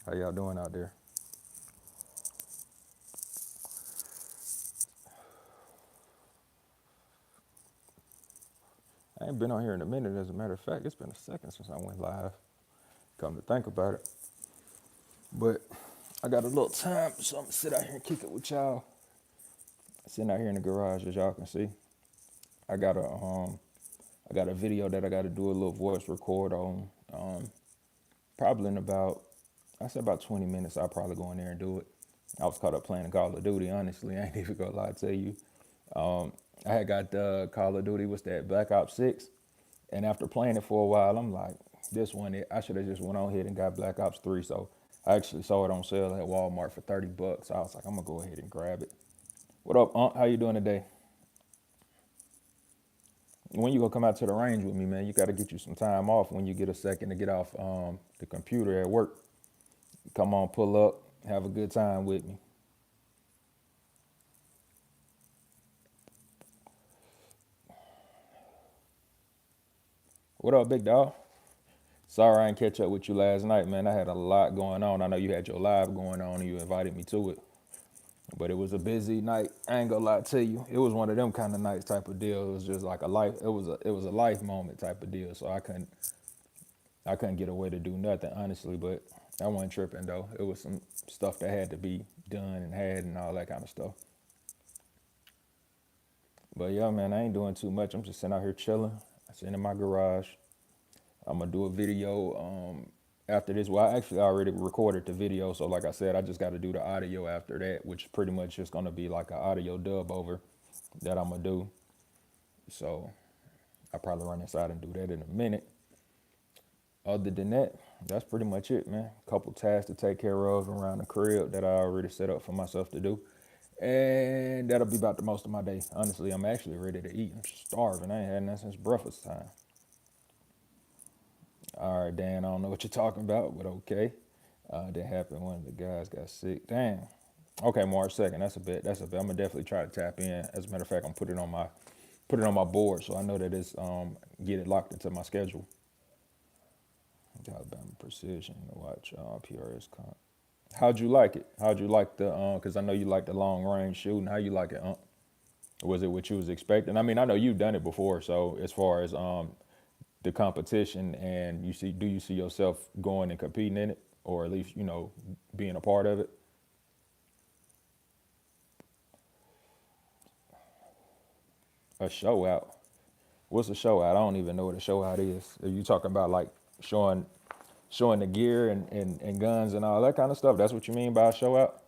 How y'all doing out there? I ain't been on here in a minute. As a matter of fact, it's been a second since I went live. Come to think about it. But I got a little time, so I'm gonna sit out here and kick it with y'all. Sitting out here in the garage, as y'all can see. I got a I got a video that I got to do a little voice record on. Probably in about, I said about 20 minutes. I'll probably go in there and do it. I was caught up playing Call of Duty. Honestly, I ain't even gonna lie to you. I had got Call of Duty. What's that? Black Ops 6. And after playing it for a while, I'm like, this one, I should have just went on ahead and got Black Ops 3. So I actually saw it on sale at Walmart for 30 bucks. So I was like, I'm gonna go ahead and grab it. What up, Aunt? How you doing today? When you gonna come out to the range with me, man? You gotta get you some time off when you get a second to get off the computer at work. Come on, pull up, have a good time with me. What up, big dog? Sorry I didn't catch up with you last night, man. I had a lot going on. I know you had your live going on and you invited me to it. But it was a busy night. I ain't gonna lie to you. It was one of them kind of nights type of deal. It was just like a life. It was a life moment type of deal. So I couldn't get away to do nothing honestly. But I wasn't tripping though. It was some stuff that had to be done and had and all that kind of stuff. But yeah, man, I ain't doing too much. I'm just sitting out here chilling. I'm sitting in my garage. I'm gonna do a video after this. Well, I actually already recorded the video, so like I said, I just got to do the audio after that, which pretty much is gonna be like an audio dub over that I'm gonna do. So I'll probably run inside and do that in a minute. Other than that, that's pretty much it, man. Couple tasks to take care of around the crib that I already set up for myself to do. And that'll be about the most of my day. Honestly, I'm actually ready to eat. I'm starving. I ain't had nothing since breakfast time. All right, Dan, I don't know what you're talking about, but okay. That happened when the guys got sick. Damn. Okay, March 2nd. That's a bit. That's a bit. I'm gonna definitely try to tap in. As a matter of fact, I'm put it on my board so I know that it's get it locked into my schedule. Alabama Precision to watch PRS comp. How'd you like it? How'd you like the because I know you like the long range shooting. How you like it? Was it what you was expecting? I mean, I know you've done it before, so as far as the competition and do you see yourself going and competing in it, or at least being a part of it? A show out. What's a show out? I don't even know what a show out is. Are you talking about like showing showing the gear and guns and all that kind of stuff? That's what you mean by a show out?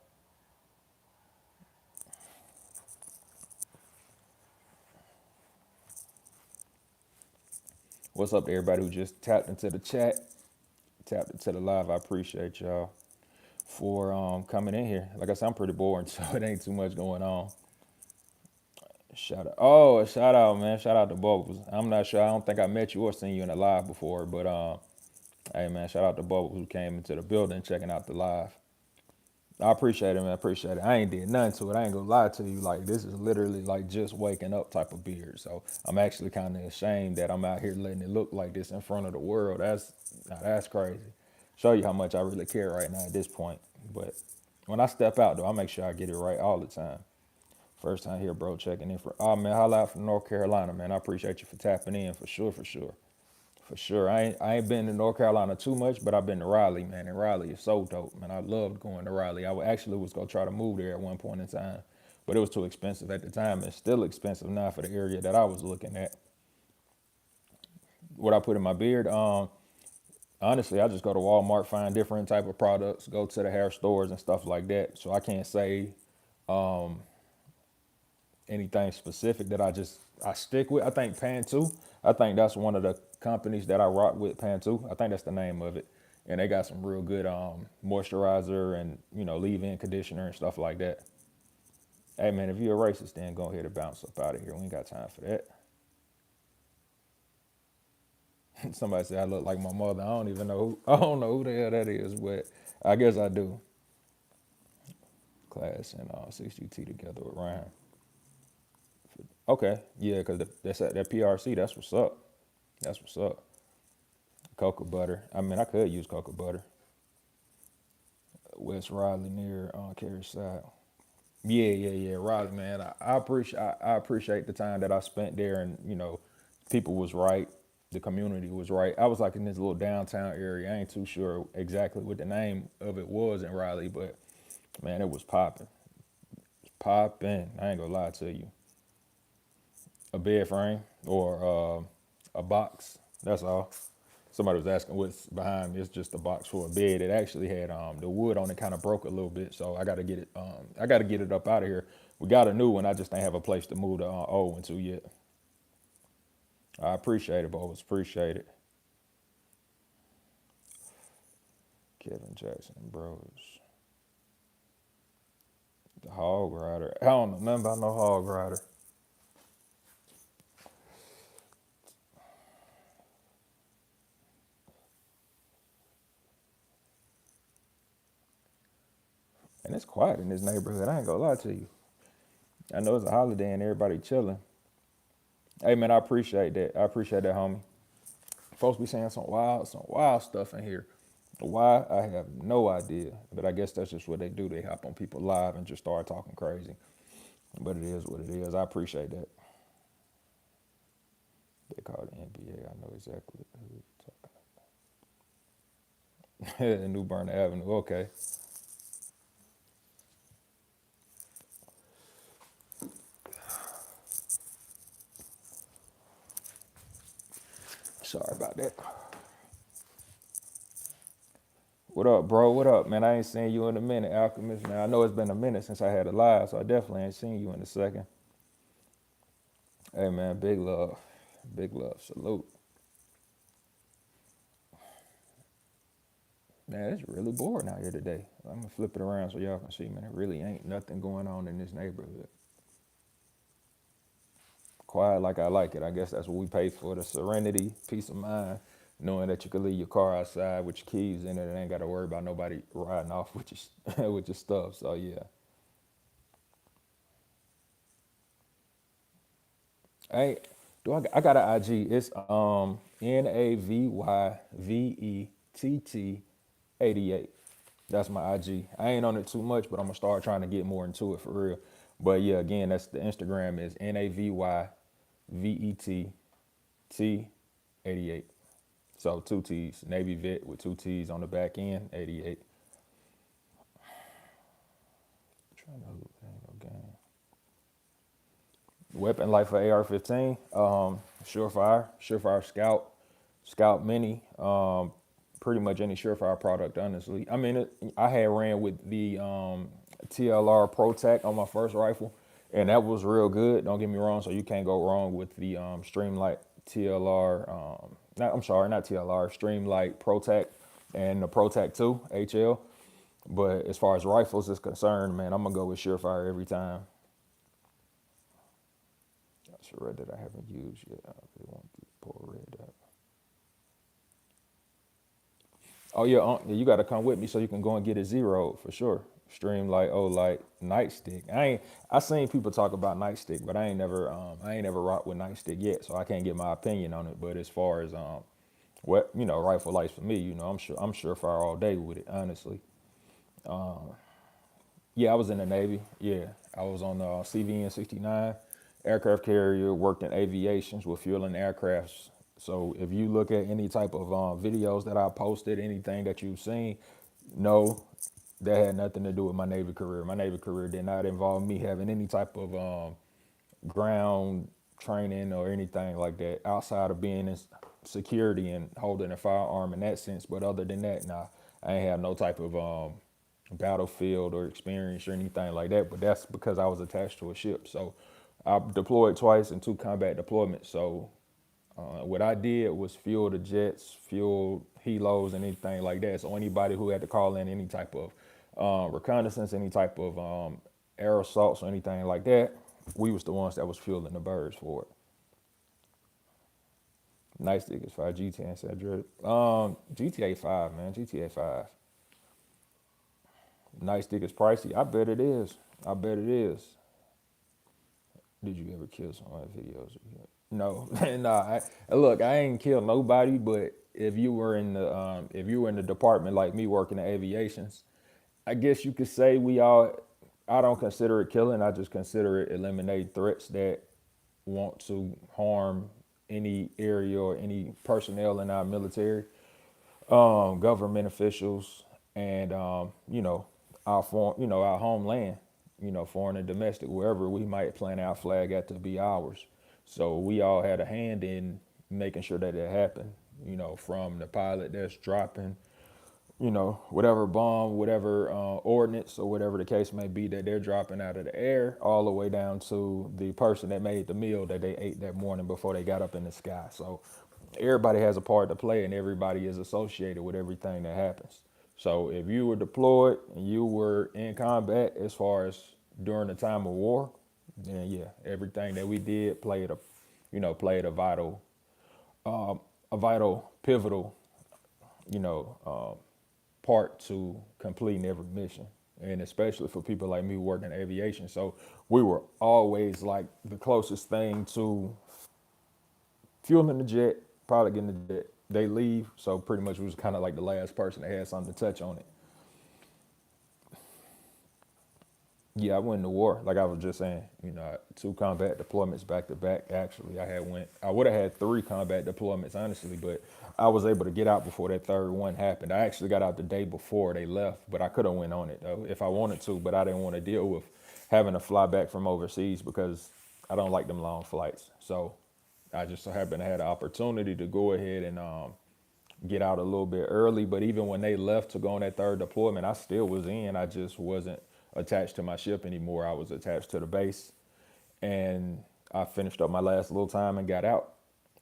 What's up to everybody who just tapped into the chat, tapped into the live? I appreciate y'all for coming in here. Like I said, I'm pretty bored, so it ain't too much going on. Shout out. Oh, a shout out, man. Shout out to Bubbles. I'm not sure. I don't think I met you or seen you in the live before, but hey man, shout out to Bubbles who came into the building checking out the live. I appreciate it, man. I appreciate it. I ain't did nothing to it. I ain't gonna lie to you. Like this is literally like just waking up type of beard. So I'm actually kind of ashamed that I'm out here letting it look like this in front of the world. That's crazy. Show you how much I really care right now at this point. But when I step out though, I make sure I get it right all the time. First time here, bro, checking in for. Oh man, holla out from North Carolina, man. I appreciate you for tapping in for sure, for sure. For sure. I ain't been to North Carolina too much, but I've been to Raleigh, man. And Raleigh is so dope, man. I loved going to Raleigh. Actually was gonna try to move there at one point in time, but it was too expensive at the time. It's still expensive now for the area that I was looking at. What I put in my beard, honestly, I just go to Walmart, find different type of products, go to the hair stores and stuff like that. So I can't say anything specific that I stick with. I think Pantu. I think that's one of the companies that I rock with. Pantu. I think that's the name of it, and they got some real good moisturizer and leave-in conditioner and stuff like that. Hey man, if you're a racist, then go ahead and bounce up out of here. We ain't got time for that. Somebody said I look like my mother. I don't even know. I don't know who the hell that is, but I guess I do. Class and 6GT together with Ryan. Okay, yeah, because that's that PRC. That's what's up. That's what's up. Cocoa butter. I mean, I could use cocoa butter. West Riley near Carrie side. Yeah. Riley, man. I appreciate the time that I spent there, and people was right, the community was right. I was like in this little downtown area. I ain't too sure exactly what the name of it was in Riley, but man, it was popping, popping. I ain't gonna lie to you. A bed frame or a box. That's all. Somebody was asking what's behind me. It's just a box for a bed. It actually had the wood on it kind of broke a little bit, so I got to get it. I got to get it up out of here. We got a new one. I just ain't have a place to move the old one to yet. I appreciate it, boys. Appreciate it. Kevin Jackson, bros. The hog rider. I don't know nothing about no hog rider. And it's quiet in this neighborhood. I ain't gonna lie to you. I know it's a holiday and everybody chilling. Hey man, I appreciate that. I appreciate that, homie. Folks be saying some wild stuff in here. Why? I have no idea. But I guess that's just what they do. They hop on people live and just start talking crazy. But it is what it is. I appreciate that. They call it NBA. I know exactly who you're talking about. New Bern Avenue. Okay. Sorry about that. What up, bro? What up, man? I ain't seen you in a minute, Alchemist. Man, I know it's been a minute since I had a live, so I definitely ain't seen you in a second. Hey, man, big love. Big love. Salute. Man, it's really boring out here today. I'm gonna flip it around so y'all can see, man. It really ain't nothing going on in this neighborhood. Quiet like I like it. I guess that's what we pay for, the serenity, peace of mind, knowing that you can leave your car outside with your keys in it and ain't got to worry about nobody riding off with your, with your stuff. So, yeah. Hey, I got an IG. It's NavyVet88. That's my IG. I ain't on it too much, but I'm gonna start trying to get more into it for real. But yeah, again, that's the Instagram is NavyVet88. So two T's, Navy Vet with two T's on the back end, 88. Trying to look, ain't no game. Weapon life for AR-15, Surefire Scout, Scout Mini, pretty much any Surefire product, honestly. I mean, I had ran with the TLR ProTac on my first rifle, and that was real good. Don't get me wrong. So you can't go wrong with the Streamlight TLR. I'm sorry, not TLR, Streamlight ProTac and the ProTac 2 HL. But as far as rifles is concerned, man, I'm gonna go with Surefire every time. That's a red that I haven't used yet. I really want to pull red up. Oh yeah, you got to come with me so you can go and get it zeroed for sure. Streamlight, like nightstick. I seen people talk about nightstick, but I ain't never rocked with nightstick yet, so I can't get my opinion on it. But as far as what rifle lights for me, I'm sure fire all day with it, honestly. Yeah, I was in the Navy. Yeah, I was on the CVN 69 aircraft carrier, worked in aviations with fueling aircrafts. So if you look at any type of videos that I posted, anything that you've seen, no, that had nothing to do with my Navy career. My Navy career did not involve me having any type of ground training or anything like that outside of being in security and holding a firearm in that sense. But other than that, nah, I ain't have no type of battlefield or experience or anything like that. But that's because I was attached to a ship. So I deployed twice in 2 combat deployments. So what I did was fuel the jets, fuel helos, and anything like that. So anybody who had to call in any type of reconnaissance, any type of air assaults or anything like that, we was the ones that was fueling the birds for it. Nightstick is 5 GTA said Dread. GTA 5, man. GTA 5. Nightstick is pricey. I bet it is. I bet it is. Did you ever kill someone in videos? No, nah. Look, I ain't killed nobody, but if you were in the department like me working in aviations, I guess you could say I don't consider it killing. I just consider it eliminating threats that want to harm any area or any personnel in our military, government officials, and our homeland, foreign and domestic, wherever we might plant our flag at to be ours. So we all had a hand in making sure that it happened. From the pilot that's dropping whatever bomb, whatever ordnance, or whatever the case may be that they're dropping out of the air, all the way down to the person that made the meal that they ate that morning before they got up in the sky. So everybody has a part to play, and everybody is associated with everything that happens. So if you were deployed and you were in combat as far as during the time of war, then yeah, everything that we did played a vital, pivotal, you know, part to completing every mission. And especially for people like me working in aviation. So we were always like the closest thing to fueling the jet, probably getting the jet. They leave, so pretty much we was kind of like the last person that had something to touch on it. Yeah, I went to war. Like I was just saying, 2 combat deployments back to back. Actually, I would have had 3 combat deployments, honestly, but I was able to get out before that third one happened. I actually got out the day before they left, but I could have went on it though if I wanted to, but I didn't want to deal with having to fly back from overseas because I don't like them long flights. So I just so happened to have the opportunity to go ahead and get out a little bit early. But even when they left to go on that third deployment, I still was in. I just wasn't attached to my ship anymore. I was attached to the base, and I finished up my last little time and got out.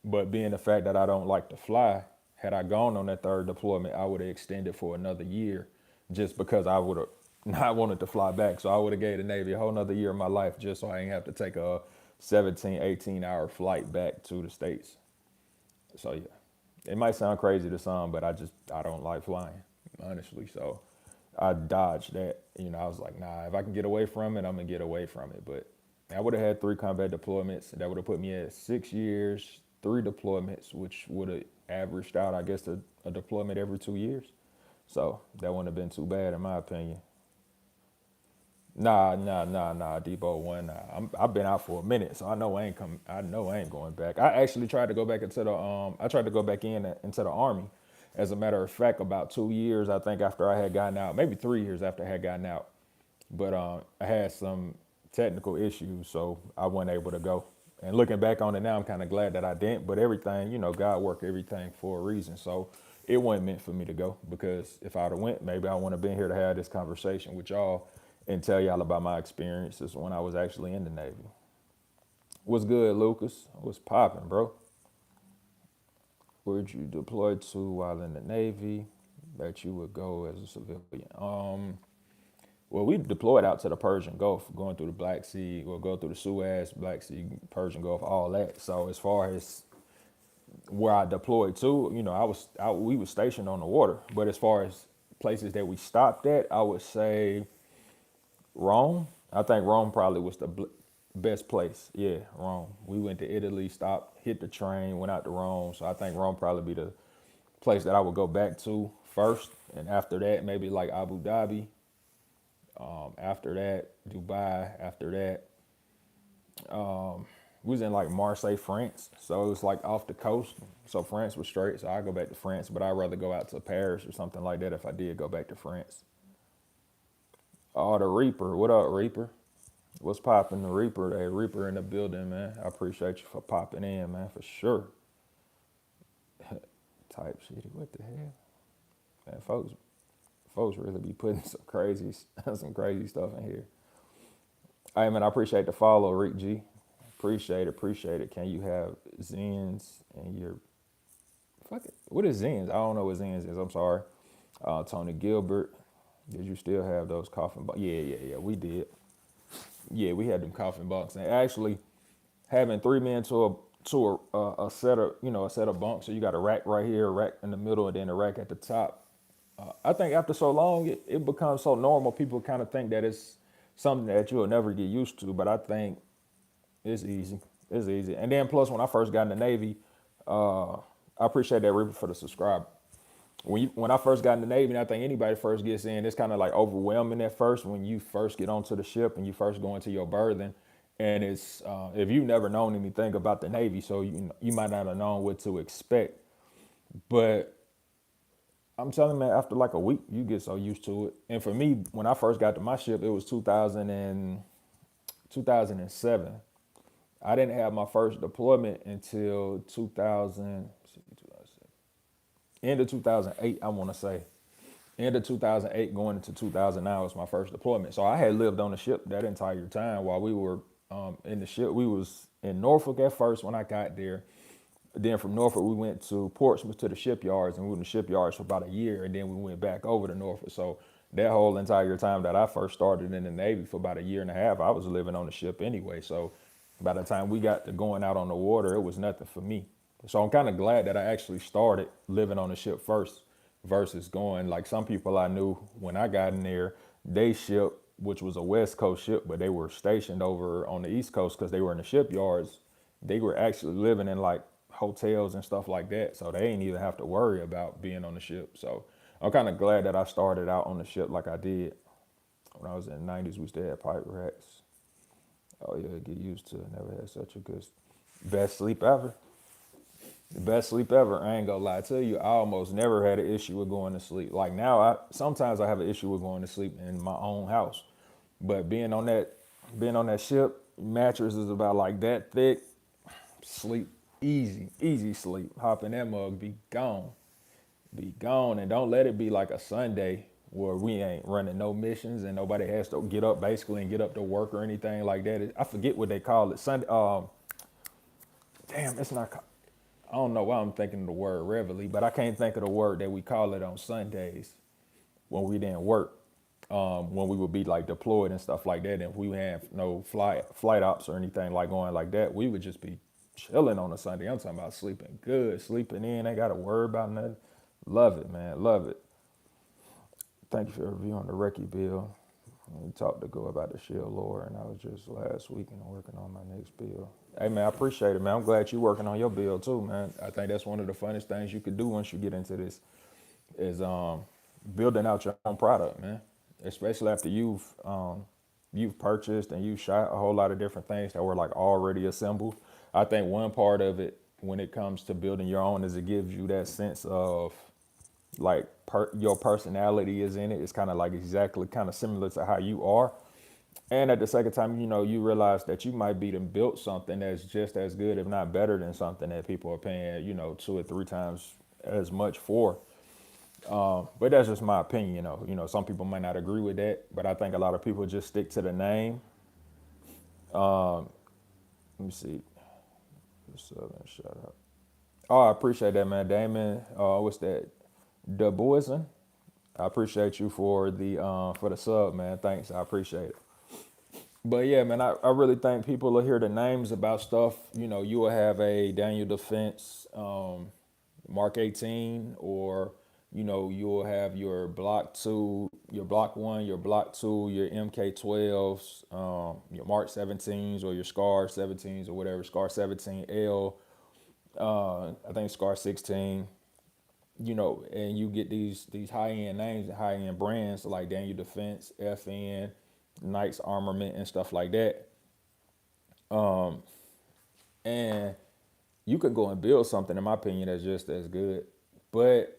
But being the fact that I don't like to fly, had I gone on that third deployment, I would have extended for another year just because I would have not wanted to fly back. So I would have gave the Navy a whole nother year of my life just so I didn't have to take a 17, 18-hour flight back to the States. So yeah, it might sound crazy to some, but I don't like flying, honestly. So I dodged that. I was like, nah, if I can get away from it, I'm gonna get away from it. But I would have had 3 combat deployments. That would have put me at 6 years, 3 deployments, which would have averaged out, I guess, a deployment every 2 years. So that wouldn't have been too bad, in my opinion. Nah, Debo one. Nah. I've been out for a minute, so I know I ain't come. I know I ain't going back. I actually tried to go back into the. I tried to go back into the army. As a matter of fact, about 2 years, I think, after I had gotten out, maybe 3 years after I had gotten out, but I had some technical issues, so I wasn't able to go. And looking back on it now, I'm kind of glad that I didn't. But everything, God worked everything for a reason. So it wasn't meant for me to go because if I'd have went, maybe I wouldn't have been here to have this conversation with y'all and tell y'all about my experiences when I was actually in the Navy. What's good, Lucas? What's popping, bro? Where'd you deploy to while in the Navy that you would go as a civilian? Well, we deployed out to the Persian Gulf, going through the Black Sea, or go through the Suez, Black Sea, Persian Gulf, all that. So as far as where I deployed to, we were stationed on the water. But as far as places that we stopped at, I would say Rome. I think Rome probably was the best place. Yeah, Rome. We went to Italy, stopped, hit the train, went out to Rome. So I think Rome probably be the place that I would go back to first. And after that, maybe like Abu Dhabi. After that, Dubai. After that, we was in like Marseille, France. So it was like off the coast. So France was straight. So I go back to France, but I'd rather go out to Paris or something like that if I did go back to France. Oh, the Reaper. What up, Reaper? What's popping, the Reaper? Hey, Reaper in the building, man. I appreciate you for popping in, man, for sure. Type shit. What the hell? Man, folks really be putting some crazy stuff in here. Hey, man, I appreciate the follow, Rick G. Appreciate it. Can you have Zens in your... Fuck it. What is Zens? I don't know what Zens is. I'm sorry. Tony Gilbert. Did you still have those coffin bunks? Yeah, we did. Yeah, we had them coffin bunks. And actually, having 3 men to a set of bunks. So you got a rack right here, a rack in the middle, and then a rack at the top. I think after so long, it becomes so normal. People kind of think that it's something that you'll never get used to. But I think it's easy. It's easy. And then plus, when I first got in the Navy, I appreciate that, Reaper, for the subscribe. When I first got in the Navy, and I think anybody first gets in, it's kind of like overwhelming at first when you first get onto the ship and you first go into your berthing. And it's if you've never known anything about the Navy, so you might not have known what to expect. But I'm telling you, man, after like a week, you get so used to it. And for me, when I first got to my ship, it was 2007. I didn't have my first deployment until 2000, end of 2008, I want to say. End of 2008 going into 2009 was my first deployment. So I had lived on the ship that entire time while we were in the ship. We was in Norfolk at first when I got there. Then from Norfolk, we went to Portsmouth to the shipyards, and we were in the shipyards for about a year, and then we went back over to Norfolk. So that whole entire time that I first started in the Navy for about a year and a half, I was living on the ship anyway. So by the time we got to going out on the water, it was nothing for me. So I'm kind of glad that I actually started living on the ship first versus going like some people I knew when I got in there, they ship, which was a West Coast ship, but they were stationed over on the East Coast because they were in the shipyards. They were actually living in like hotels and stuff like that. So they didn't even have to worry about being on the ship. So I'm kind of glad that I started out on the ship like I did. When I was in the 90s, we still had pipe racks. Oh yeah, get used to it. Never had such a good, best sleep ever. The best sleep ever. I ain't gonna lie to you. I almost never had an issue with going to sleep. Like now, I sometimes I have an issue with going to sleep in my own house, but being on that ship, mattress is about like that thick. Sleep easy, easy sleep. Hop in that mug, be gone, and don't let it be like a Sunday where we ain't running no missions and nobody has to get up basically and get up to work or anything like that. I forget what they call it. Sunday. Damn, it's not. I don't know why I'm thinking of the word reveille, but I can't think of the word that we call it on Sundays when we didn't work. When we would be like deployed and stuff like that, and if we have no flight ops or anything like going like that, we would just be chilling on a Sunday. I'm talking about sleeping good, sleeping in, ain't got to worry about nothing. Love it, man, love it. Thank you for reviewing the Recce bill. We talked to go about the shield lore, and I was just last week and working on my next bill. Hey man, I appreciate it, man. I'm glad you're working on your bill too, man. I think that's one of the funnest things you could do once you get into this is building out your own product, man. Especially after you've purchased and you've shot a whole lot of different things that were like already assembled. I think one part of it when it comes to building your own is it gives you that sense of like your personality is in it. It's kind of like exactly kind of similar to how you are. And at the second time, you realize that you might be to built something that's just as good, if not better than something that people are paying, 2 or 3 times as much for. But that's just my opinion, some people might not agree with that, but I think a lot of people just stick to the name. Let me see. Shout out. Oh, I appreciate that, man. Damon, what's that? Duboisen. I appreciate you for the sub, man. Thanks. I appreciate it. But yeah, man, I really think people will hear the names about stuff. You will have a Daniel Defense, Marq 18, or you'll have your Block 2, your Block 1, your Block 2, your MK12s, your Mark 17s, or your Scar 17s, or whatever, Scar 17L, I think Scar 16, and you get these high end names and high end brands like Daniel Defense, FN, Knight's Armament, and stuff like that. And you could go and build something, in my opinion, that's just as good. But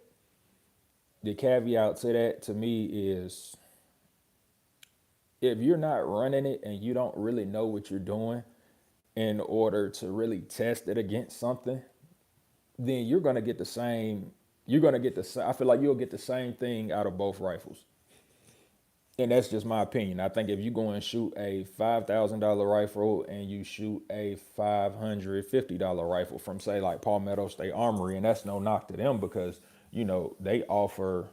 the caveat to that to me is if you're not running it and you don't really know what you're doing in order to really test it against something, then you're going to get the same. I feel like you'll get the same thing out of both rifles. And that's just my opinion. I think if you go and shoot a $5,000 rifle and you shoot a $550 rifle from, say, like Palmetto State Armory, and that's no knock to them because they offer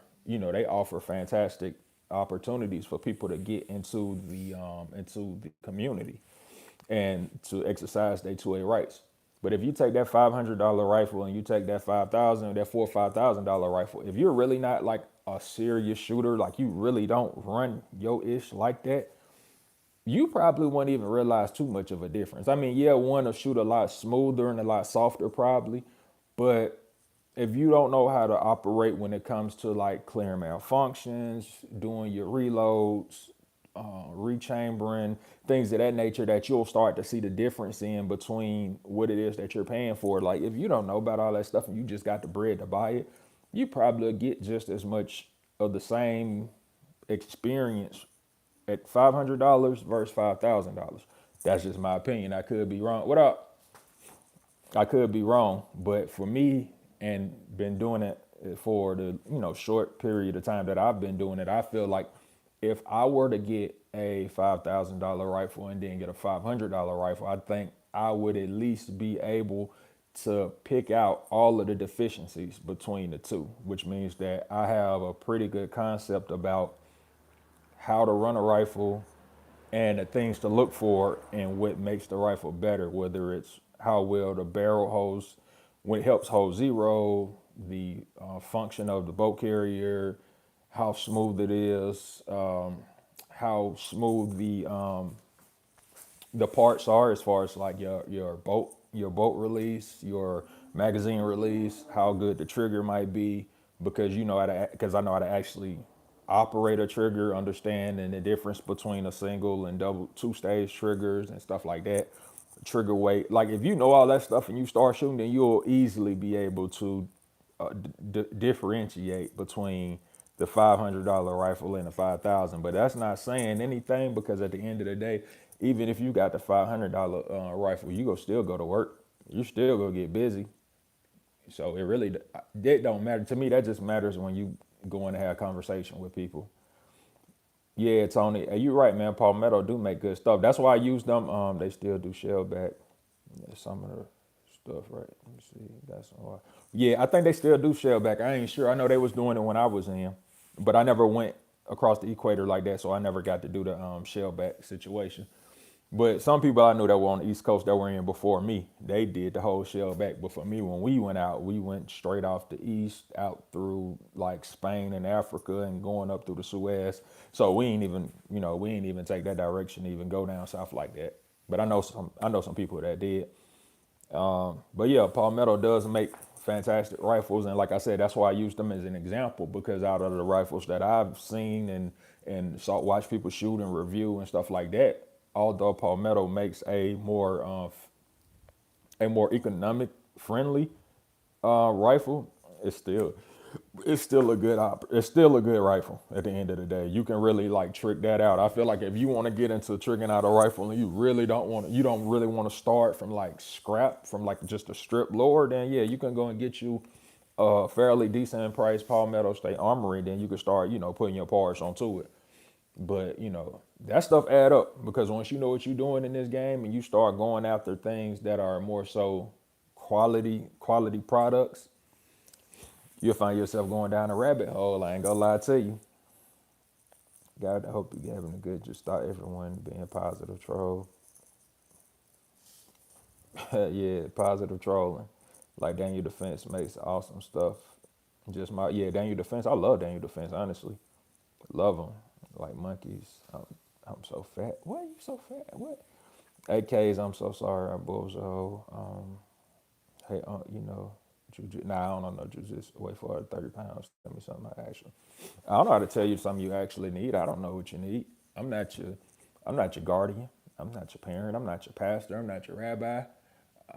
fantastic opportunities for people to get into the community and to exercise their 2A rights. But if you take that $500 rifle and you take that $4,000 rifle, if you're really not like a serious shooter, like you really don't run your ish like that, you probably won't even realize too much of a difference. I mean, yeah, one will shoot a lot smoother and a lot softer probably, but if you don't know how to operate when it comes to like clearing malfunctions, doing your reloads, rechambering, things of that nature, that you'll start to see the difference in between what it is that you're paying for. Like if you don't know about all that stuff and you just got the bread to buy it, you probably get just as much of the same experience at $500 versus $5,000. That's just my opinion. I could be wrong. What up? I could be wrong, but for me, and been doing it for the short period of time that I've been doing it, I feel like if I were to get a $5,000 rifle and then get a $500 rifle, I think I would at least be able to pick out all of the deficiencies between the two, which means that I have a pretty good concept about how to run a rifle and the things to look for and what makes the rifle better, whether it's how well the barrel holds, when it helps hold zero, the function of the bolt carrier, how smooth it is, how smooth the parts are as far as like your bolt release, your magazine release, how good the trigger might be, because I know how to actually operate a trigger, understanding the difference between a single and double two-stage triggers and stuff like that. Trigger weight, like if you know all that stuff and you start shooting, then you'll easily be able to differentiate between the $500 rifle and the 5,000. But that's not saying anything, because at the end of the day, even if you got the $500 rifle, you go still go to work. You still go get busy. So that don't matter to me. That just matters when you go in to have a conversation with people. Yeah, Tony, you're right, man. Palmetto do make good stuff. That's why I use them. They still do shellback. Yeah, some of the stuff, right? Let me see. That's why. Yeah, I think they still do shellback. I ain't sure. I know they was doing it when I was in, but I never went across the equator like that, so I never got to do the shellback situation. But some people I knew that were on the East Coast that were in before me, they did the whole shell back. But for me, when we went out, we went straight off the east out through like Spain and Africa and going up through the Suez. So we ain't even take that direction to even go down south like that. But I know some people that did. But yeah, Palmetto does make fantastic rifles, and like I said, that's why I use them as an example, because out of the rifles that I've seen and saw watch people shoot and review and stuff like that, although Palmetto makes a more economic friendly rifle, it's still a good rifle at the end of the day. You can really like trick that out. I feel like if you want to get into tricking out a rifle and you don't really want to start from like scrap, from like just a strip lower, then yeah, you can go and get you a fairly decent price Palmetto State Armory. Then you can start, putting your parts onto it. But that stuff add up, because once you know what you're doing in this game and you start going after things that are more so quality products, you'll find yourself going down a rabbit hole. I ain't gonna lie to you. God, I hope you're having a good. Just start everyone being positive troll. Yeah, positive trolling. Like Daniel Defense makes awesome stuff. Daniel Defense. I love Daniel Defense. Honestly, love them like monkeys. I'm so fat. What? You so fat? What? AKs. I'm so sorry. I bozo. Hey, Nah, I don't know jujitsu. Wait for 30 pounds. Tell me something I don't know how to tell you something you actually need. I don't know what you need. I'm not your guardian. I'm not your parent. I'm not your pastor. I'm not your rabbi.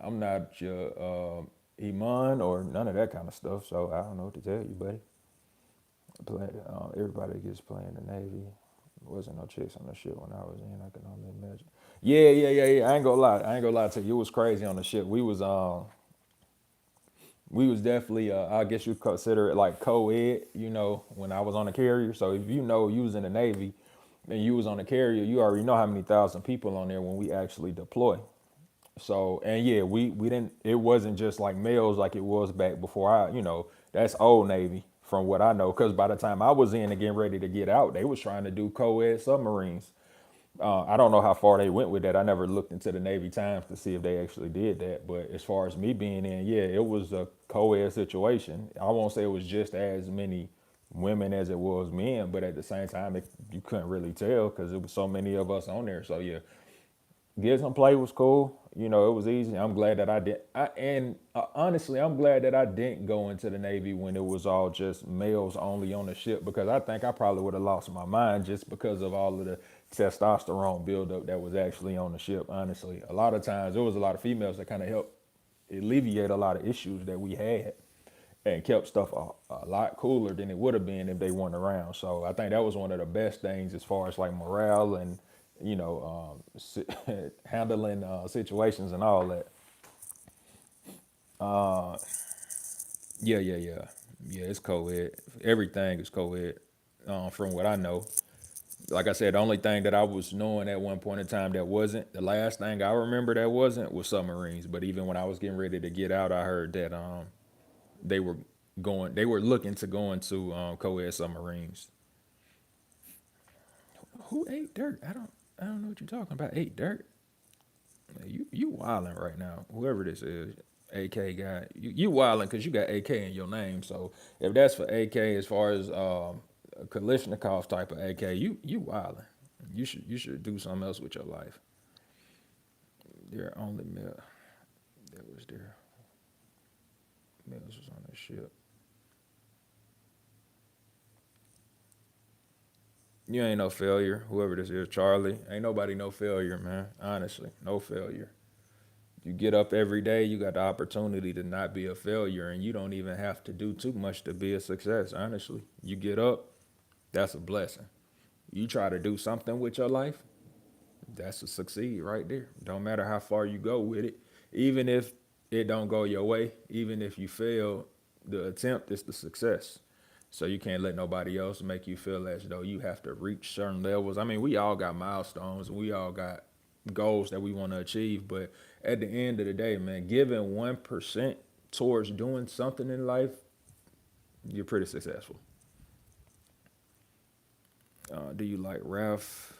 I'm not your imam or none of that kind of stuff. So I don't know what to tell you, buddy. Everybody gets playing the Navy. There wasn't no chicks on the ship when I was in. I can only imagine. Yeah. I ain't gonna lie. To you. It was crazy on the ship. We was definitely, I guess you consider it like co-ed, when I was on the carrier. So if you was in the Navy and you was on the carrier, you already know how many thousand people on there when we actually deploy. So, and yeah, we didn't, it wasn't just like males like it was back before that's old Navy from what I know. Cause by the time I was in and getting ready to get out, they was trying to do co-ed submarines. I don't know how far they went with that. I never looked into the Navy Times to see if they actually did that. But as far as me being in, yeah, it was a co-ed situation. I won't say it was just as many women as it was men, but at the same time, you couldn't really tell because it was so many of us on there. So yeah, Get some play was cool. You know, it was easy. I'm glad that I did. Honestly, I'm glad that I didn't go into the Navy when it was all just males only on the ship, because I think I probably would have lost my mind just because of all of the testosterone buildup that was actually on the ship. Honestly, a lot of times there was a lot of females that kind of helped alleviate a lot of issues that we had and kept stuff a lot cooler than it would have been if they weren't around. So I think that was one of the best things as far as like morale and handling situations and all that. Yeah. It's co-ed. Everything is co-ed. From what I know, like I said, the only thing that I was knowing at one point in time that wasn't, the last thing I remember that wasn't, was submarines. But even when I was getting ready to get out, I heard that they were they were looking to go into co-ed submarines. Who ate dirt? I don't know what you're talking about. Ate dirt? You wilding right now. Whoever this is, AK guy. You wilding because you got AK in your name. So if that's for AK, as far as Kalishnikov type of AK, you wilding. You should do something else with your life. Their only male that was there. Males was on the ship. You ain't no failure. Whoever this is, Charlie. Ain't nobody no failure, man. Honestly, no failure. You get up every day, you got the opportunity to not be a failure, and you don't even have to do too much to be a success. Honestly, you get up, that's a blessing. You try to do something with your life, that's a succeed right there. Don't matter how far you go with it, even if it don't go your way, even if you fail, the attempt is the success. So you can't let nobody else make you feel as though you have to reach certain levels. I mean, we all got milestones, we all got goals that we want to achieve, but at the end of the day, man, giving 1% towards doing something in life, you're pretty successful. Do you like Ralph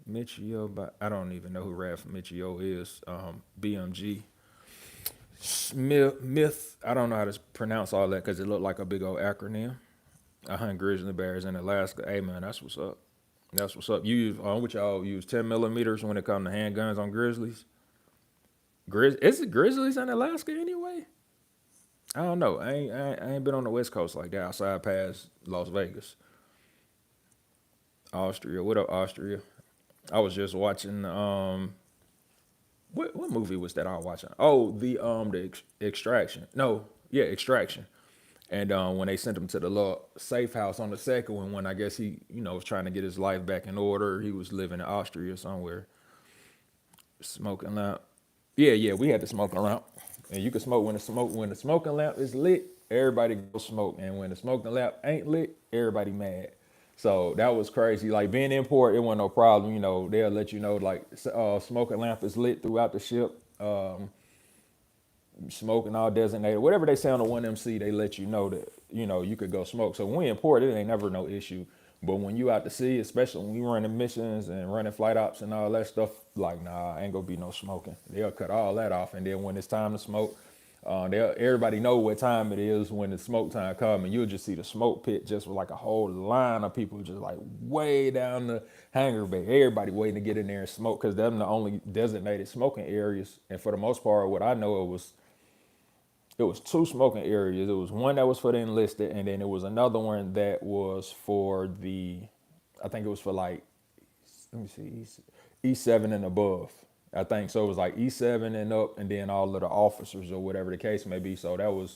Michio? But I don't even know who Ralph Michio is. BMG Smith Myth. I don't know how to pronounce all that because it looked like a big old acronym. I hunt grizzly bears in Alaska. Hey man, that's what's up. That's what's up. You use which y'all use 10 millimeters when it comes to handguns on grizzlies. Is it grizzlies in Alaska anyway? I don't know. I ain't been on the West Coast like that. Outside past Las Vegas, Austria. What up, Austria? I was just watching. What movie was that I was watching? Oh, the Extraction. No, yeah, Extraction. And when they sent him to the little safe house on the second one, when I guess he, was trying to get his life back in order. He was living in Austria somewhere, smoking lamp. Yeah, we had the smoking lamp, and you can smoke when the smoking lamp is lit. Everybody go smoke, and when the smoking lamp ain't lit, everybody mad. So that was crazy. Like being in port, it wasn't no problem. They'll let you know like smoking lamp is lit throughout the ship. Smoking all designated, whatever they say on the 1MC, they let you know that you could go smoke. So when we in port, it ain't never no issue. But when you out to sea, especially when we running missions and running flight ops and all that stuff, like nah, ain't gonna be no smoking. They'll cut all that off, and then when it's time to smoke, everybody know what time it is when the smoke time come, and you'll just see the smoke pit just with like a whole line of people just like way down the hangar bay. Everybody waiting to get in there and smoke because them the only designated smoking areas. And for the most part, what I know, it was two smoking areas. It was one that was for the enlisted, and then it was another one that was for I think it was for like, let me see, E7 and above. I think so. It was like E7 and up, and then all of the officers or whatever the case may be. So that was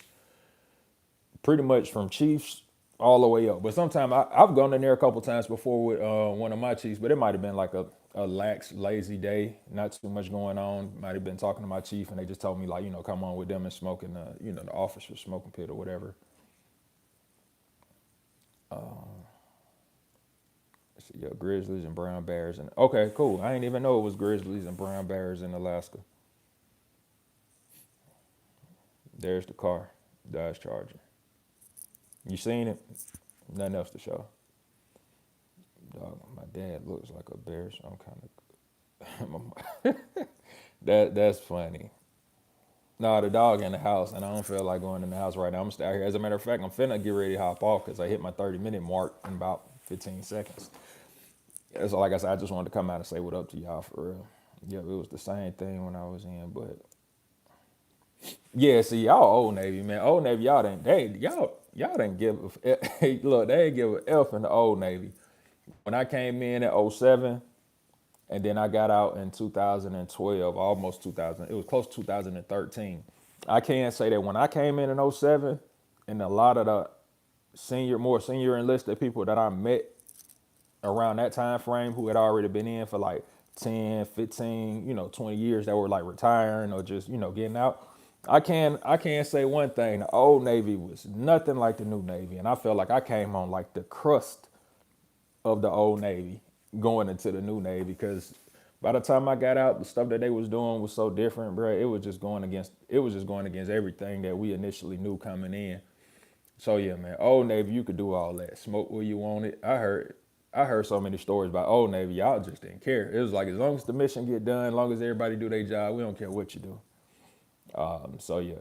pretty much from chiefs all the way up. But sometimes I've gone in there a couple times before with one of my chiefs, but it might have been like a lax, lazy day, not too much going on. Might have been talking to my chief, and they just told me like, come on with them and smoking, the officer smoking pit or whatever. Yeah, grizzlies and brown bears, and okay, cool. I didn't even know it was grizzlies and brown bears in Alaska. There's the car, Dodge Charger. You seen it? Nothing else to show. Dog, my dad looks like a bear, so I'm kind of that's funny. No, the dog in the house, and I don't feel like going in the house right now. I'm stay out here. As a matter of fact, I'm finna get ready to hop off because I hit my 30-minute mark in about 15 seconds. So like I said, I just wanted to come out and say what up to y'all for real. Yeah, it was the same thing when I was in. But yeah, see, y'all old Navy, man. Old Navy, y'all didn't give look, they didn't give a F in the old Navy. When I came in '07, and then I got out in 2012, almost 2000. It was close to 2013. I can say that when I came in '07, and a lot of the more senior enlisted people that I met around that time frame who had already been in for like 10, 15, 20 years that were like retiring or just, getting out. I can say one thing. The old Navy was nothing like the new Navy. And I felt like I came on like the crust of the old Navy going into the new Navy because by the time I got out, the stuff that they was doing was so different, bro. It was just going against everything that we initially knew coming in. So yeah, man, Old Navy, you could do all that. Smoke where you want it. I heard so many stories about Old Navy. Y'all just didn't care. It was like as long as the mission get done, as long as everybody do their job, we don't care what you do. So yeah,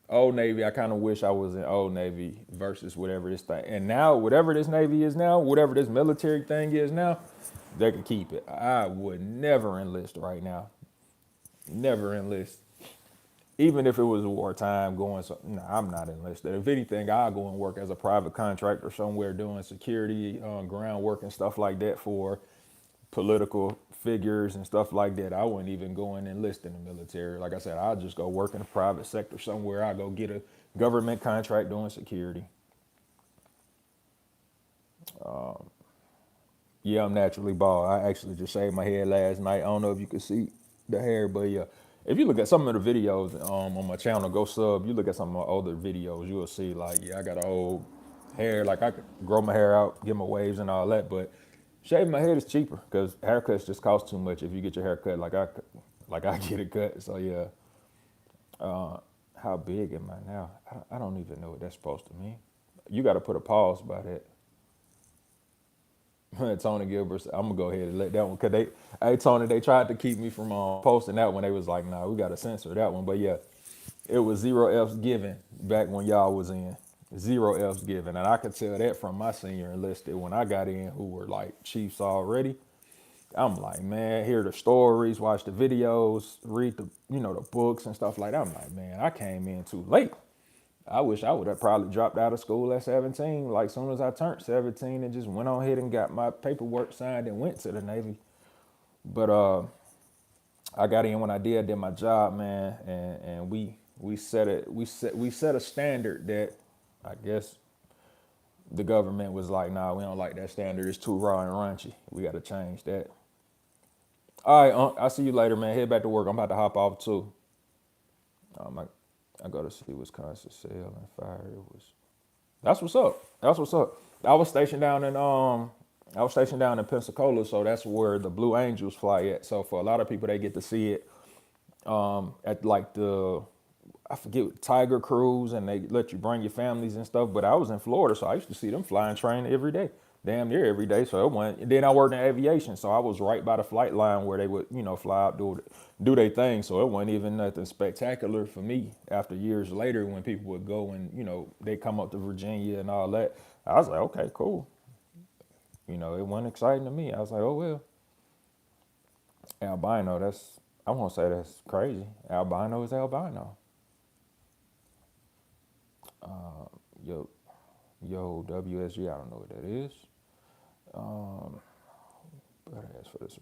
Old Navy. I kind of wish I was in Old Navy versus whatever this thing. And now, whatever this Navy is now, whatever this military thing is now, they can keep it. I would never enlist right now. Never enlist. Even if it was wartime going, so nah, I'm not enlisted. If anything, I'll go and work as a private contractor somewhere doing security, ground work and stuff like that for political figures and stuff like that. I wouldn't even go and enlist in the military. Like I said, I'll just go work in the private sector somewhere. I go get a government contract doing security. Yeah, I'm naturally bald. I actually just shaved my head last night. I don't know if you could see the hair, but yeah. If you look at some of the videos on my channel, go sub. You look at some of my older videos, you will see like, yeah, I got a whole hair. Like I could grow my hair out, get my waves and all that, but shaving my head is cheaper because haircuts just cost too much if you get your hair cut like I get it cut. So yeah, how big am I now? I don't even know what that's supposed to mean. You got to put a pause by that. Tony Gilbert, I'm gonna go ahead and let that one, cause hey Tony, they tried to keep me from posting that one. They was like, nah, we gotta censor that one. But yeah, it was zero F's given back when y'all was in. Zero F's given, and I could tell that from my senior enlisted when I got in, who were like chiefs already. I'm like, man, hear the stories, watch the videos, read the the books and stuff like that. I'm like, man, I came in too late. I wish I would have probably dropped out of school at 17, like soon as I turned 17 and just went on ahead and got my paperwork signed and went to the Navy. But I got in when I did my job, man, and we set a standard that I guess the government was like, nah, we don't like that standard. It's too raw and raunchy. We got to change that. All right, I'll see you later, man. Head back to work. I'm about to hop off too. I go to see Wisconsin Sale and Fire. It was That's what's up. That's what's up. I was stationed down in Pensacola, so that's where the Blue Angels fly at. So for a lot of people, they get to see it at like the I forget Tiger Cruise, and they let you bring your families and stuff. But I was in Florida, so I used to see them flying train every day, damn near every day. So it went. And then I worked in aviation, so I was right by the flight line where they would, fly out do their thing. So it wasn't even nothing spectacular for me. After years later, when people would go and they come up to Virginia and all that, I was like, okay, cool. It wasn't exciting to me. I was like, oh well, albino. I won't say that's crazy. Albino is albino. Yo, yo, WSG. I don't know what that is. Um, but as for this,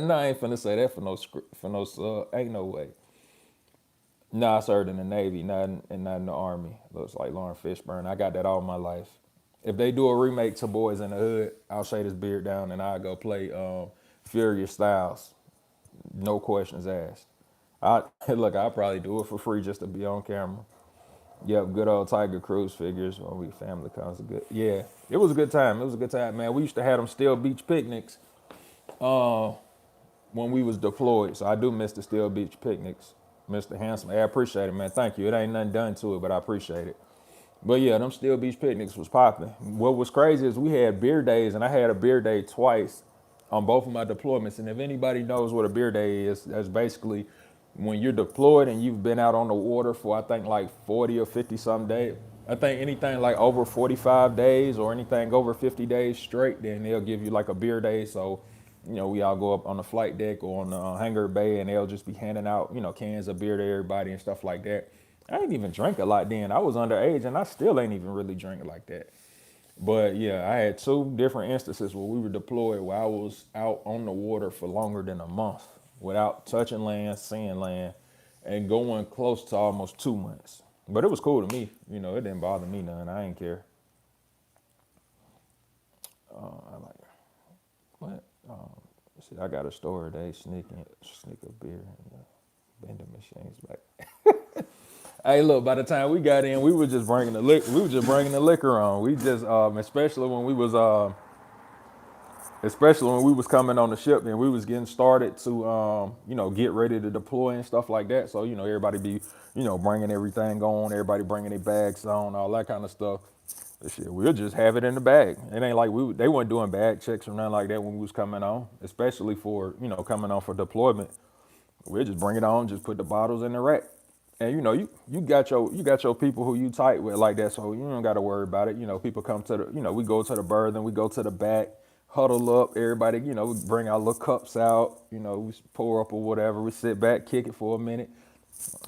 no, I ain't finna say that for no script, for no sub. Ain't no way. Nah, I served in the Navy, not in the Army. Looks like Lauren Fishburne. I got that all my life. If they do a remake to Boys in the Hood, I'll shave his beard down and I'll go play Furious Styles. No questions asked. Look, I'll probably do it for free just to be on camera. Yep, good old Tiger Cruise figures when we family comes. Good, yeah. It was a good time. It was a good time, man. We used to have them Still Beach picnics when we was deployed. So I do miss the Still Beach picnics, Mr. Handsome. Hey, I appreciate it, man. Thank you. It ain't nothing done to it, but I appreciate it. But yeah, them Still Beach picnics was popping. What was crazy is we had beer days, and I had a beer day twice on both of my deployments. And if anybody knows what a beer day is, that's basically when you're deployed and you've been out on the water for I think like 40 or 50 some days. I think anything like over 45 days or anything over 50 days straight, then they'll give you like a beer day. So We all go up on the flight deck or on the hangar bay, and they'll just be handing out, cans of beer to everybody and stuff like that. I didn't even drink a lot then. I was underage, and I still ain't even really drink like that. But yeah, I had two different instances where we were deployed where I was out on the water for longer than a month without touching land, seeing land, and going close to almost 2 months. But it was cool to me. It didn't bother me none. I ain't care. I like what? See, I got a store. They sneak a beer in the vending machines back. Hey, look. By the time we got in, we were just bringing the liquor. We were just bringing the liquor on. We just, especially when we was coming on the ship and we was getting started to, get ready to deploy and stuff like that. So everybody be, bringing everything on. Everybody bringing their bags on, all that kind of stuff. But shit, we'll just have it in the bag. It ain't like they weren't doing bag checks or nothing like that when we was coming on, especially for coming on for deployment. We'll just bring it on, just put the bottles in the rack. And you got your people who you tight with like that, so you don't got to worry about it. People come to the, we go to the berth and we go to the back, huddle up, everybody, we bring our little cups out, we pour up or whatever, we sit back, kick it for a minute,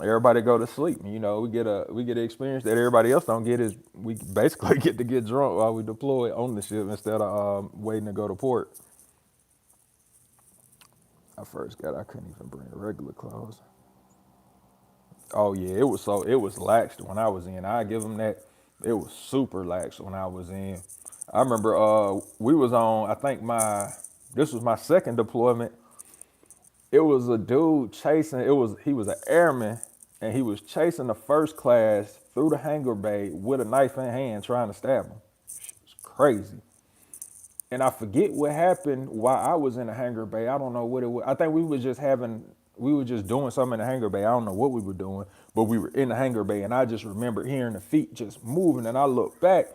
everybody go to sleep. We get an experience that everybody else don't get is we basically get to get drunk while we deploy on the ship instead of waiting to go to port. I couldn't even bring regular clothes. Oh yeah, it was laxed when I was in. I give them that. It was super lax when I was in. I remember we was on. I think this was my second deployment. It was a dude chasing. He was an airman, and he was chasing the first class through the hangar bay with a knife in hand, trying to stab him. It's crazy. And I forget what happened while I was in the hangar bay. I don't know what it was. I think we were just doing something in the hangar bay. I don't know what we were doing, but we were in the hangar bay, and I just remember hearing the feet just moving, and I looked back.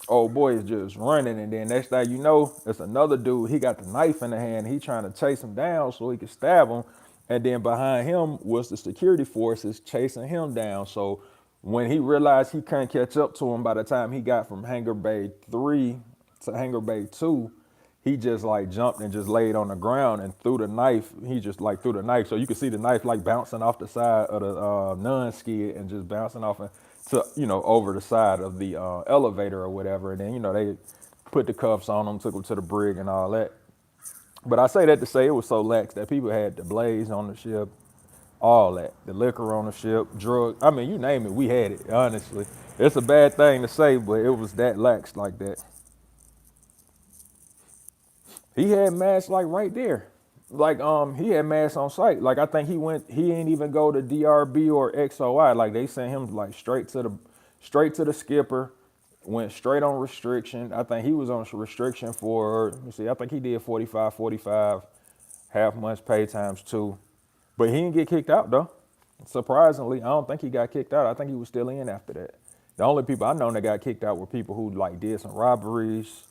Old boy is just running, and then next thing you know, it's another dude. He got the knife in the hand. He trying to chase him down so he could stab him, and then behind him was the security forces chasing him down. So when he realized he couldn't catch up to him by the time he got from hangar bay 3 to hangar bay 2, he just like jumped and just laid on the ground and threw the knife. He just like threw the knife, so you could see the knife like bouncing off the side of the non-skid and just bouncing off to over the side of the elevator or whatever. And then they put the cuffs on him, took him to the brig and all that. But I say that to say it was so lax that people had the blaze on the ship, all that, the liquor on the ship, drugs. I mean, you name it, we had it. Honestly, it's a bad thing to say, but it was that lax like that. He had masks like right there. Like he had masks on site. Like I think he ain't even go to DRB or XOI. Like they sent him like straight to the skipper, went straight on restriction. I think he was on restriction for, let me see, I think he did 45, half months pay times 2. But he didn't get kicked out though. Surprisingly, I don't think he got kicked out. I think he was still in after that. The only people I know that got kicked out were people who like did some robberies,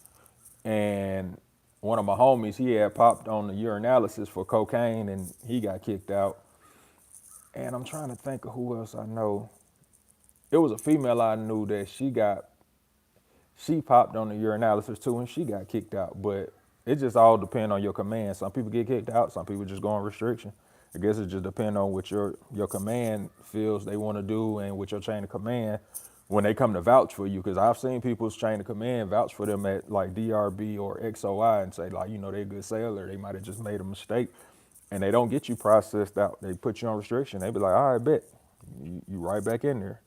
and one of my homies, he had popped on the urinalysis for cocaine and he got kicked out. And I'm trying to think of who else I know. It was a female I knew that she popped on the urinalysis too and she got kicked out. But it just all depends on your command. Some people get kicked out, some people just go on restriction. I guess it just depends on what your command feels they want to do and what your chain of command when they come to vouch for you. Because I've seen people's chain of command vouch for them at like DRB or XOI and say like, they're a good sailor. They might have just made a mistake and they don't get you processed out. They put you on restriction. They be like, all right, bet. You right back in there.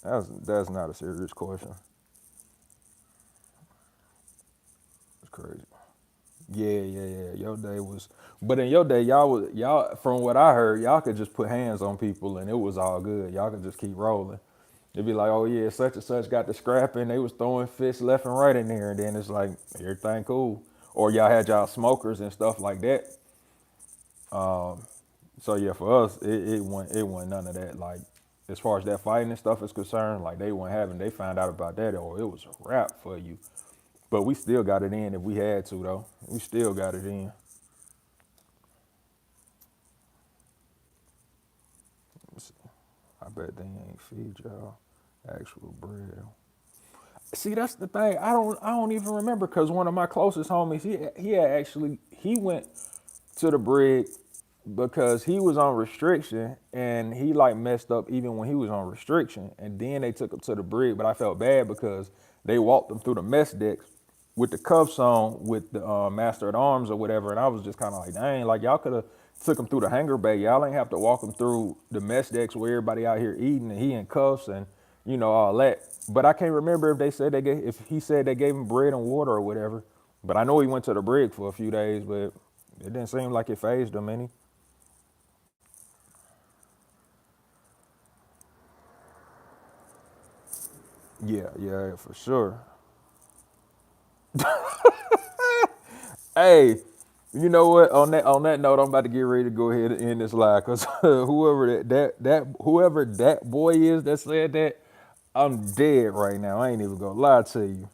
That's not a serious question. It's crazy. Yeah. Your day was, but in your day, y'all. From what I heard, y'all could just put hands on people and it was all good. Y'all could just keep rolling. It'd be like, oh yeah, such and such got the scrapping. They was throwing fists left and right in there, and then it's like everything cool. Or y'all had y'all smokers and stuff like that. So yeah, for us, it wasn't none of that. Like as far as that fighting and stuff is concerned, like they weren't having. They found out about that, or it was a wrap for you. But we still got it in if we had to, though. We still got it in. Let's see. I bet they ain't feed y'all actual bread. See, that's the thing. I don't even remember because one of my closest homies, he went to the brig because he was on restriction and he like messed up even when he was on restriction. And then they took him to the brig, but I felt bad because they walked him through the mess decks with the cuffs on with the master at arms or whatever. And I was just kind of like, dang, like y'all could have took him through the hangar bay. Y'all ain't have to walk him through the mess decks where everybody out here eating and he in cuffs and all that. But I can't remember if he said they gave him bread and water or whatever. But I know he went to the brig for a few days, but it didn't seem like it phased him any. Yeah, yeah, for sure. Hey, you know what? On that note, I'm about to get ready to go ahead and end this live because whoever that boy is that said that, I'm dead right now. I ain't even gonna lie to you.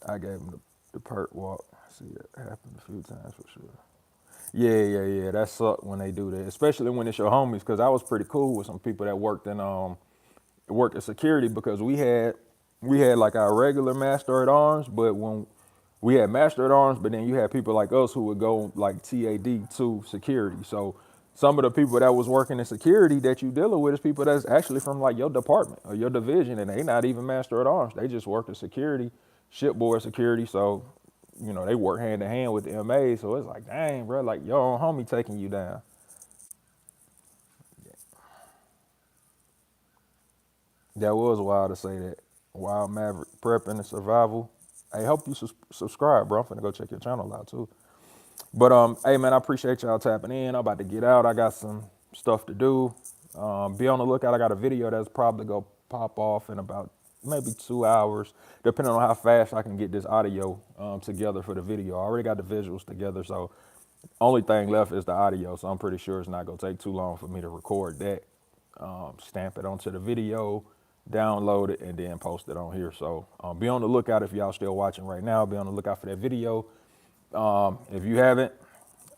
I gave him the perk walk. See, that happened a few times for sure. Yeah, yeah, yeah. That sucked when they do that, especially when it's your homies. Because I was pretty cool with some people that worked in security because we had like our regular master at arms, but when we had master at arms, but then you had people like us who would go like TAD to security. So some of the people that was working in security that you dealing with is people that's actually from like your department or your division, and they not even master at arms. They just work in security, shipboard security. So they work hand in hand with the MA. So it's like, dang, bro, like your own homie taking you down. That was wild to say that. Wild Maverick prepping and survival. Hey, hope you subscribe, bro. I'm finna go check your channel out too. But hey man, I appreciate y'all tapping in. I'm about to get out. I got some stuff to do. Be on the lookout. I got a video that's probably gonna pop off in about maybe 2 hours, depending on how fast I can get this audio together for the video. I already got the visuals together, so only thing left is the audio. So I'm pretty sure it's not gonna take too long for me to record that, stamp it onto the video, download it, and then post it on here. So be on the lookout if y'all still watching right now. Be on the lookout for that video. If you haven't,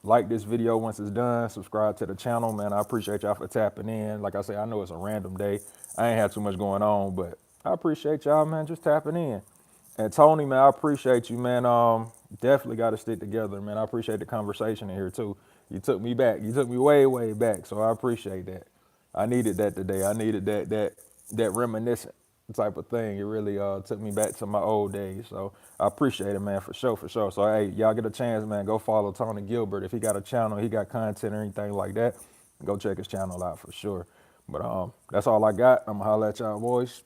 like this video once it's done, subscribe to the channel, man. I appreciate y'all for tapping in. Like I say, I know it's a random day. I ain't had too much going on, but I appreciate y'all, man, just tapping in. And Tony, man, I appreciate you, man. Definitely got to stick together, man. I appreciate the conversation in here too. You took me back. You took me way, way back. So I appreciate that. I needed that today. I needed that reminiscent type of thing. It really took me back to my old days. So I appreciate it, man, for sure, for sure. So hey, y'all get a chance, man, go follow Tony Gilbert. If he got a channel, he got content or anything like that, go check his channel out for sure. But that's all I got. I'm gonna holler at y'all boys.